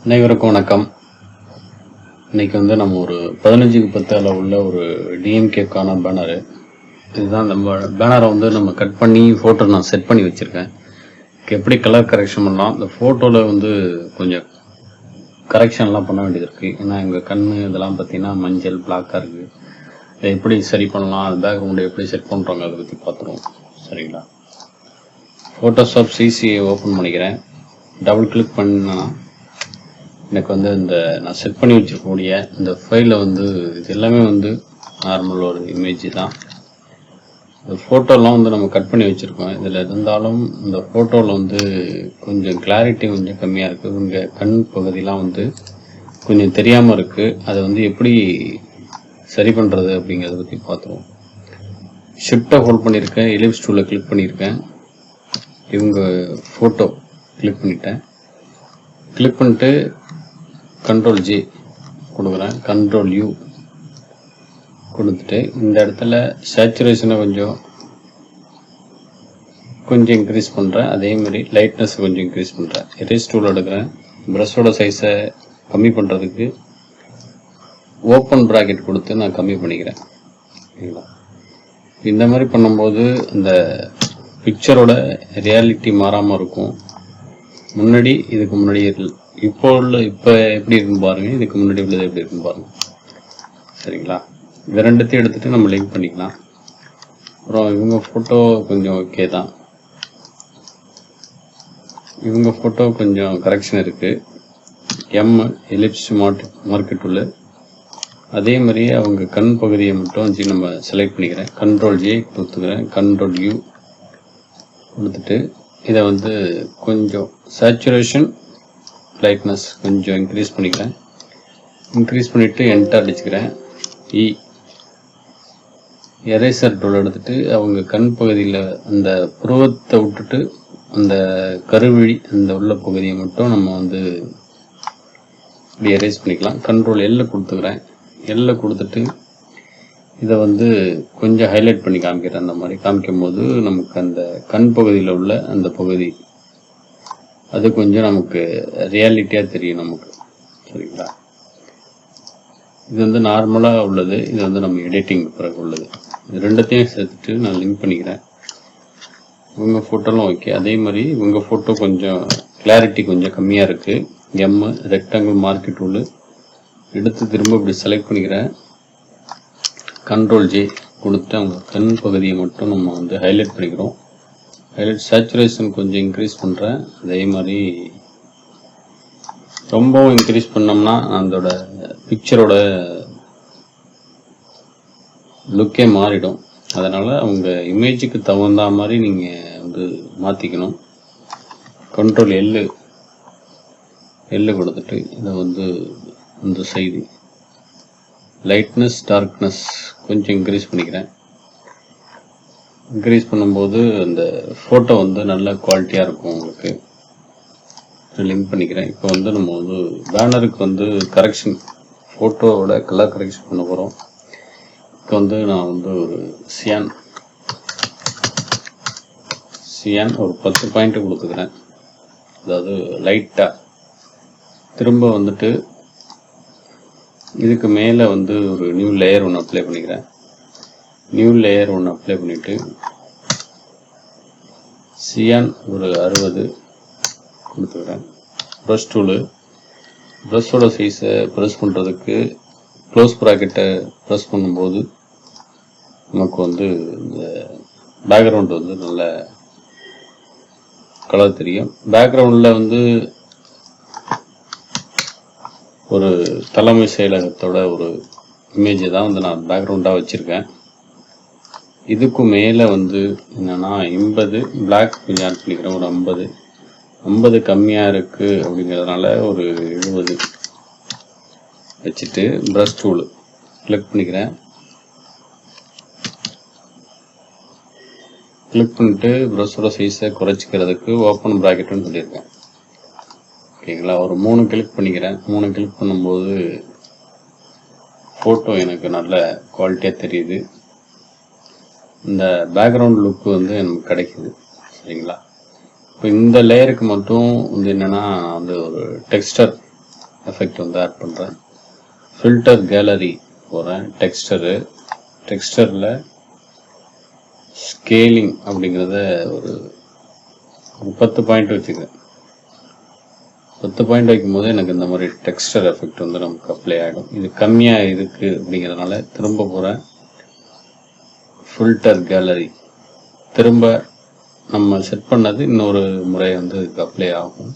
அனைவருக்கும் வணக்கம். இன்னைக்கு நம்ம ஒரு 15க்கு 10 அளவுள்ள ஒரு டிஎம்கேக்கான பேனரு. இதுதான் நம்ம பேனரை நம்ம கட் பண்ணி ஃபோட்டோ நான் செட் பண்ணி வச்சுருக்கேன். எப்படி கலர் கரெக்ஷன் பண்ணலாம், இந்த ஃபோட்டோவில் கொஞ்சம் கரெக்ஷன்லாம் பண்ண வேண்டியது இருக்குது. ஏன்னா எங்கள் கண் இதெல்லாம் பார்த்தீங்கன்னா மஞ்சள் பிளாக்காக இருக்குது. இதை எப்படி சரி பண்ணலாம், அது பேக்ரவுண்டை எப்படி செட் பண்ணுறாங்க அதை பற்றி பார்த்துருவோம். சரிங்களா? ஃபோட்டோஷாப் சிசியை ஓப்பன் பண்ணிக்கிறேன். டபுள் கிளிக் பண்ணா எனக்கு இந்த நான் செட் பண்ணி வச்சிருக்கக்கூடிய இந்த ஃபைலில் இது எல்லாமே நார்மல் ஒரு இமேஜ் தான். இந்த ஃபோட்டோலாம் நம்ம கட் பண்ணி வச்சுருக்கோம். இதில் இருந்தாலும் இந்த ஃபோட்டோவில் கொஞ்சம் கிளாரிட்டி கொஞ்சம் கம்மியாக இருக்குது. உங்கள் கண் பகுதியெலாம் கொஞ்சம் தெரியாமல் இருக்குது. அதை எப்படி சரி பண்ணுறது அப்படிங்கிறத பற்றி பார்த்துருவோம். ஷிஃப்ட்டை ஹோல்ட் பண்ணியிருக்கேன், எலிப்ஸ் டூலை கிளிக் பண்ணியிருக்கேன், இவங்க ஃபோட்டோ கிளிக் பண்ணிட்டேன். கிளிக் பண்ணிட்டு கண்ட்ரோல் ஜி கொடுக்குறேன், கண்ட்ரோல் யூ கொடுத்துட்டு இந்த இடத்துல சேச்சுரேஷனை கொஞ்சம் இன்க்ரீஸ் பண்ணுறேன். அதேமாதிரி லைட்னஸ் கொஞ்சம் இன்க்ரீஸ் பண்ணுறேன். எரேஸ் டூல் எடுக்கிறேன். ப்ரஷோட சைஸை கம்மி பண்ணுறதுக்கு ஓப்பன் ப்ராக்கெட் கொடுத்து நான் கம்மி பண்ணிக்கிறேன். சரிங்களா? இந்த மாதிரி பண்ணும்போது இந்த பிக்சரோட ரியாலிட்டி மாறாமல் இருக்கும். இதுக்கு முன்னாடி இப்போ எப்படி இருக்குன்னு பாருங்கள், இதுக்கு முன்னாடி உள்ளது எப்படி இருக்குன்னு பாருங்கள். சரிங்களா? இது ரெண்டுத்தையும் எடுத்துகிட்டு நம்ம லிங்க் பண்ணிக்கலாம். அப்புறம் இவங்க ஃபோட்டோ கொஞ்சம் ஓகே தான். இவங்க ஃபோட்டோ கொஞ்சம் கரெக்ஷன் இருக்குது. எலிப்ஸ் மார்க்கெட் உள்ள அதே மாதிரியே அவங்க கண் பகுதியை மட்டும் நம்ம செலக்ட் பண்ணிக்கிறேன். கண்ட்ரோல் ஜே கொடுத்துக்கிறேன், கண்ட்ரோல் யூ கொடுத்துட்டு இதை கொஞ்சம் சேச்சுரேஷன் லைட்னஸ் கொஞ்சம் இன்க்ரீஸ் பண்ணிக்கிறேன். இன்க்ரீஸ் பண்ணிவிட்டு என்டர் அடிச்சுக்கிறேன். எரேசர் டூல் எடுத்துகிட்டு அவங்க கண் பகுதியில் அந்த புருவத்தை விட்டுட்டு அந்த கருவிழி அந்த உள்ள பகுதியை மட்டும் நம்ம இப்படி எரேஸ் பண்ணிக்கலாம். கண்ட்ரோல் எல்ல கொடுத்துக்கிறேன். எல்ல கொடுத்துட்டு இதை கொஞ்சம் ஹைலைட் பண்ணி காமிக்கிறேன். அந்த மாதிரி காமிக்கும் போது நமக்கு அந்த கண் பகுதியில் உள்ள அந்த பகுதி அது கொஞ்சம் நமக்கு ரியாலிட்டியாக தெரியும் நமக்கு. சரிங்களா? இது நார்மலாக உள்ளது, இது நம்ம எடிட்டிங் பிறகு உள்ளது. இது ரெண்டுத்தையும் சேர்த்துட்டு நான் லிங்க் பண்ணிக்கிறேன். இவங்க ஃபோட்டோலாம் ஓகே. அதே மாதிரி இவங்க ஃபோட்டோ கொஞ்சம் கிளாரிட்டி கொஞ்சம் கம்மியாக இருக்குது. ரெக்டாங்கிள் மார்க்கெட் உள்ள எடுத்து திரும்ப இப்படி செலக்ட் பண்ணிக்கிறேன். கண்ட்ரோல் ஜே கொடுத்து அவங்க கண் பகுதியை மட்டும் நம்ம ஹைலைட் பண்ணிக்கிறோம். ஹைலைட் சேச்சுரேஷன் கொஞ்சம் இன்க்ரீஸ் பண்ணுறேன். அதே மாதிரி ரொம்பவும் இன்க்ரீஸ் பண்ணோம்னா அதோட பிக்சரோட லுக்கே மாறிடும். அதனால் அவங்க இமேஜுக்கு தகுந்த மாதிரி நீங்கள் மாற்றிக்கணும். கண்ட்ரோல் எல்லு கொடுத்துட்டு இதை இந்த சைடு லைட்னஸ் டார்க்னஸ் கொஞ்சம் இன்க்ரீஸ் பண்ணிக்கிறேன். இன்க்ரீஸ் பண்ணும்போது அந்த ஃபோட்டோ நல்ல குவாலிட்டியாக இருக்கும். உங்களுக்கு லிங்க் பண்ணிக்கிறேன். இப்போ நம்ம பேனருக்கு கரெக்ஷன் ஃபோட்டோவோட கலர் கரெக்ஷன் பண்ண போகிறோம். இப்போ நான் ஒரு சியான் ஒரு 10 பாயிண்ட் கொடுத்துக்கிறேன். அதாவது லைட்டாக திரும்ப இதுக்கு மேலே ஒரு நியூ லேயர் ஒன்று அப்ளை பண்ணிக்கிறேன். நியூ லேயர் ஒன்று அப்ளை பண்ணிவிட்டு சியான் ஒரு 60 கொடுத்துக்கிறேன். ப்ரஷ் டூலு ப்ரஷோட சைஸை ப்ரெஸ் பண்ணுறதுக்கு க்ளோஸ் ப்ராக்கெட்டை ப்ரெஸ் பண்ணும்போது நமக்கு இந்த பேக்ரவுண்டு நல்ல கலர் தெரியும். பேக்ரவுண்டில் ஒரு தலைமை செயலகத்தோட ஒரு இமேஜை தான் நான் பேக்ரவுண்டாக வச்சுருக்கேன். இதுக்கு மேலே என்னென்னா 80 பிளாக் கொஞ்சம் ஆட் பண்ணிக்கிறேன். ஒரு 50 கம்மியாக இருக்குது அப்படிங்கிறதுனால ஒரு 70 வச்சுட்டு ப்ரஷ் டூல் கிளிக் பண்ணிக்கிறேன். கிளிக் பண்ணிட்டு ப்ரஷோட சைஸை குறைச்சிக்கிறதுக்கு ஓப்பன் ப்ராக்கெட்டுன்னு சொல்லியிருக்கேன். ஓகேங்களா? ஒரு 3 கிளிக் பண்ணிக்கிறேன். 3 கிளிக் பண்ணும்போது ஃபோட்டோ எனக்கு நல்ல குவாலிட்டியாக தெரியுது. இந்த பேக்ரவுண்ட் லுக்கு எனக்கு கிடைக்குது. சரிங்களா? இப்போ இந்த லேயருக்கு மட்டும் என்னென்னா ஒரு டெக்ஸ்டர் எஃபெக்ட் வந்து ஆட் பண்ணுறேன். ஃபில்டர் கேலரி போகிறேன். டெக்ஸ்டரில் ஸ்கேலிங் அப்படிங்கிறத ஒரு 10 பாயிண்ட் வச்சுக்கிறேன். 10 பாயிண்ட் வைக்கும் போது எனக்கு இந்த மாதிரி டெக்ஸ்டர் எஃபெக்ட் வந்து நமக்கு அப்ளை ஆகிடும். இது கம்மியாக இருக்குது அப்படிங்கிறதுனால திரும்ப போகிறேன். ஃபில்டர் கேலரி திரும்ப நம்ம செட் பண்ணது இன்னொரு முறை வந்து இதுக்கு அப்ளை ஆகும்.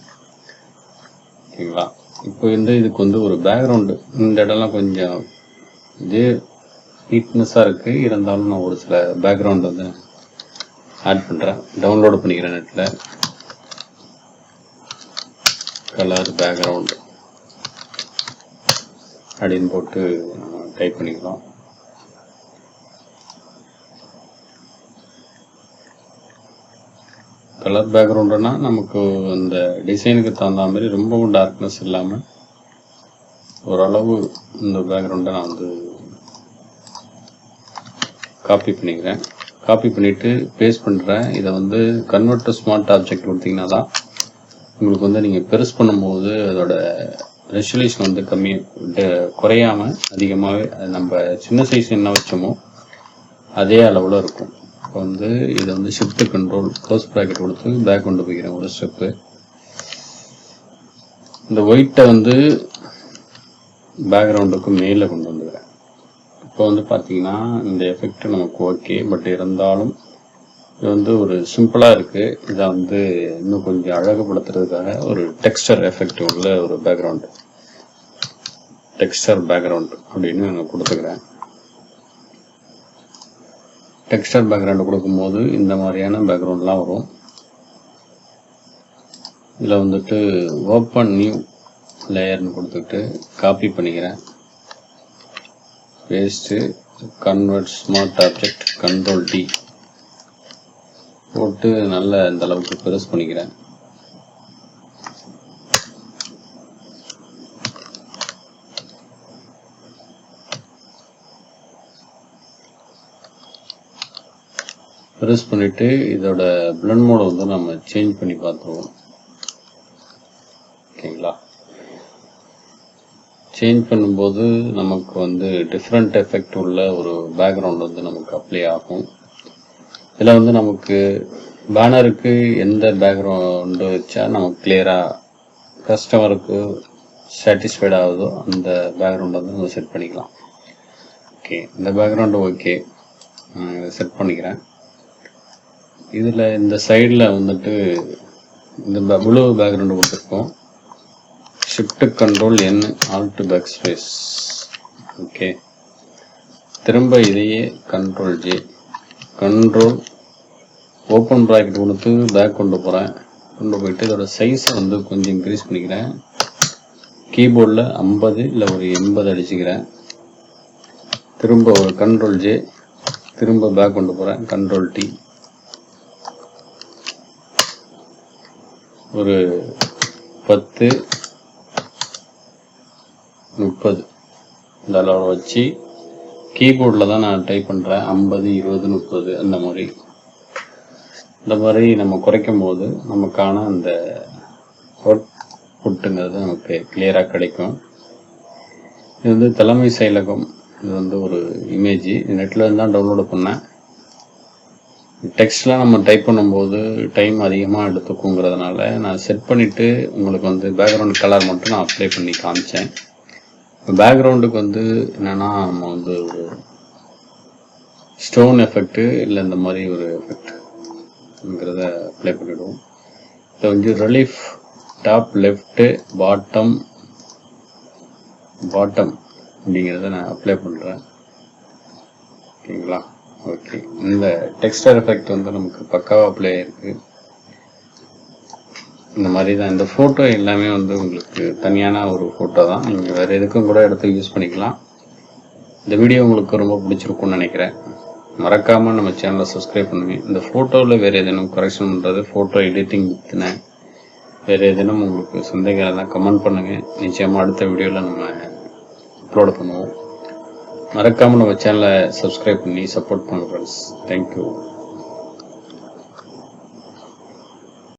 ஓகேங்களா? இப்போ வந்து இதுக்கு வந்து ஒரு பேக்ரவுண்டு, இந்த இடம்லாம் கொஞ்சம் இது நீட்னஸாக இருக்குது, இருந்தாலும் நான் ஒரு சில பேக்ரவுண்ட் வந்து ஆட் பண்ணுறேன். டவுன்லோடு பண்ணிக்கிறேன் நெட்டில். கலர் பேக்ரவுண்ட் அப்படின்னு போட்டு டைப் பண்ணிக்கலாம். கலர் பேக்ரவுண்டுனா நமக்கு இந்த டிசைனுக்கு தகுந்த மாதிரி ரொம்பவும் டார்க்னஸ் இல்லாமல் ஓரளவு இந்த பேக்ரவுண்டை நான் வந்து காப்பி பண்ணிக்கிறேன். காப்பி பண்ணிவிட்டு பேஸ்ட் பண்ணுறேன். இதை வந்து கன்வெர்ட் டு ஸ்மார்ட் ஆப்ஜெக்ட் கொடுத்தீங்கன்னா தான் உங்களுக்கு வந்து நீங்கள் பெருசு பண்ணும்போது அதோட ரெசல்யூஷன் வந்து குறையாமல் அதிகமாகவே நம்ம சின்ன சைஸ் என்ன வச்சோமோ அதே அளவில் இருக்கும். இப்போ வந்து இதை வந்து ஷிஃப்ட் கண்ட்ரோல் க்ளோஸ் ப்ராக்கெட் கொடுத்து பேக் கொண்டு போய்க்கிறேன் ஒரு ஸ்டெப்பு. இந்த ஒயிட்டை வந்து பேக்ரவுண்டுக்கு மேலே கொண்டு வந்துக்கிறேன். இப்போ வந்து பார்த்தீங்கன்னா இந்த எஃபெக்ட் நமக்கு ஓகே, பட் இருந்தாலும் இது வந்து ஒரு சிம்பிளாக இருக்குது. இதை வந்து இன்னும் கொஞ்சம் அழகுபடுத்துறதுக்காக ஒரு டெக்ஸ்டர் எஃபெக்ட் உள்ள ஒரு பேக்ரவுண்டு, டெக்ஸ்டர் பேக்ரவுண்டு அப்படின்னு நான் கொடுத்துக்கிறேன். டெக்ஸ்டர் பேக்ரவுண்டு கொடுக்கும்போது இந்த மாதிரியான பேக்ரவுண்ட்லாம் வரும். இதில் வந்துட்டு ஓப்பன் நியூ லேயர்னு கொடுத்துட்டு காப்பி பண்ணிக்கிறேன். Paste convert smart object control D போட்டு நல்ல இந்த அளவுக்கு பெருசு பண்ணிக்கிறேன். பெருசு பண்ணிட்டு இதோட பிளண்ட் மோட வந்து நம்ம சேஞ்ச் பண்ணி பார்த்துருவோம். ஓகேங்களா? சேஞ்ச் பண்ணும்போது நமக்கு வந்து டிஃப்ரெண்ட் எஃபெக்ட் உள்ள ஒரு பேக்ரவுண்ட் வந்து நமக்கு அப்ளை ஆகும். இதில் வந்து நமக்கு பேனருக்கு எந்த பேக்ரவுண்டு வச்சா நமக்கு கிளியராக கஸ்டமருக்கு சாட்டிஸ்ஃபைட் ஆகுதோ அந்த பேக்ரவுண்டை வந்து நம்ம செட் பண்ணிக்கலாம். ஓகே, இந்த பேக்ரவுண்டு ஓகே, செட் பண்ணிக்கிறேன். இதில் இந்த சைடில் வந்துட்டு இந்த ப்ளூ பேக்ரவுண்டு கொடுத்துருக்கோம். Shift control N alt back space. Okay, திரும்ப இதையே control J control open bracket கொடுத்து பேக் கொண்டு போகிறேன். கொண்டு போயிட்டு இதோட சைஸை வந்து கொஞ்சம் இன்க்ரீஸ் பண்ணிக்கிறேன். கீபோர்டில் 50 இல்லை ஒரு 80 அடிச்சுக்கிறேன். திரும்ப ஒரு கண்ட்ரோல் J, திரும்ப பேக் கொண்டு போகிறேன். கண்ட்ரோல் T, ஒரு 10 30 இந்த அளவில் வச்சு கீபோர்டில் தான் நான் டைப் பண்ணுறேன். 50 20 30 அந்த மாதிரி. இந்த மாதிரி நம்ம குறைக்கும் போது நமக்கான அந்த அவுட்புட்டுங்கிறது நமக்கு கிளியராக கிடைக்கும். இது வந்து தலைமை செயலகம், இது வந்து ஒரு இமேஜ் நெட்டில் இருந்து தான் டவுன்லோடு பண்ணேன். டெக்ஸ்ட்லாம் நம்ம டைப் பண்ணும்போது டைம் அதிகமாக எடுத்துக்குங்கிறதுனால நான் செட் பண்ணிவிட்டு உங்களுக்கு வந்து பேக்ரவுண்ட் கலர் மட்டும் நான் அப்ளை பண்ணி காமிச்சேன். பேக்ரவுண்டுக்கு வந்து என்னென்னா நம்ம வந்து ஒரு ஸ்டோன் எஃபெக்ட்டு இல்லை இந்த மாதிரி ஒரு எஃபெக்ட்ங்கிறத அப்ளை பண்ணிவிடுவோம். இதை வந்து ரிலீஃப் டாப் லெஃப்ட்டு பாட்டம் அப்படிங்கிறத நான் அப்ளை பண்ணுறேன். ஓகேங்களா? ஓகே, இந்த டெக்ஸ்டர் எஃபெக்ட் வந்து நமக்கு பக்காவாக அப்ளை ஆகிருக்கு. இந்த மாதிரி தான் இந்த ஃபோட்டோ எல்லாமே வந்து உங்களுக்கு தனியான ஒரு ஃபோட்டோ தான். நீங்கள் வேறு எதுக்கும் கூட எடுத்து யூஸ் பண்ணிக்கலாம். இந்த வீடியோ உங்களுக்கு ரொம்ப பிடிச்சிருக்கும்னு நினைக்கிறேன். மறக்காமல் நம்ம சேனலை சப்ஸ்கிரைப் பண்ணுங்கள். இந்த ஃபோட்டோவில் வேறு எதேனும் கரெக்ஷன் பண்ணுறது, ஃபோட்டோ எடிட்டிங் பற்றின வேறு எதேனும் உங்களுக்கு சந்தேகம் எல்லாம் கமெண்ட் பண்ணுங்கள். நிச்சயமாக அடுத்த வீடியோவில் நம்ம அப்லோட் பண்ணுவோம். மறக்காமல் நம்ம சேனலை சப்ஸ்கிரைப் பண்ணி சப்போர்ட் பண்ணுங்க ஃப்ரெண்ட்ஸ். தேங்க்யூ.